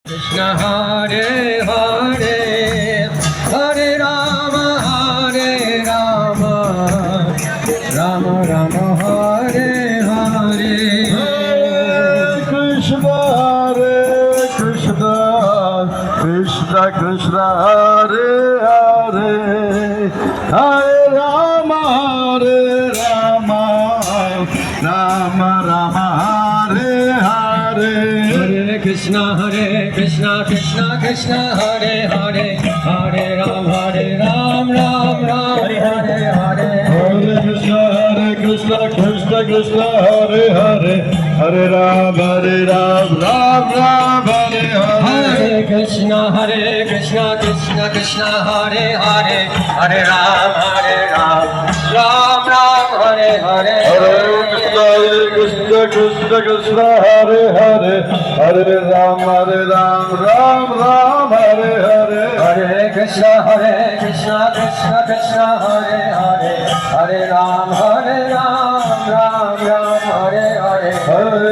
Krishna Hare Hare Hare Rama Rama Rama Hare Hare Krishna Krishna Krishna Hare Hare Hare Rama Rama Rama Hare Hare Hare Krishna Krishna Krishna Hare Hare Hare Ram Ram Hare Hare Hare Krishna Krishna Krishna Hare Hare Hare Ram Ram Hare Hare Hare Krishna Krishna Krishna Hare Hare Hare Ram Ram Hare Hare Hare Krishna Krishna Krishna Hare Hare Hare Ram Ram Hare Hare Hare Krishna Krishna Krishna Hare Hare Hare Ram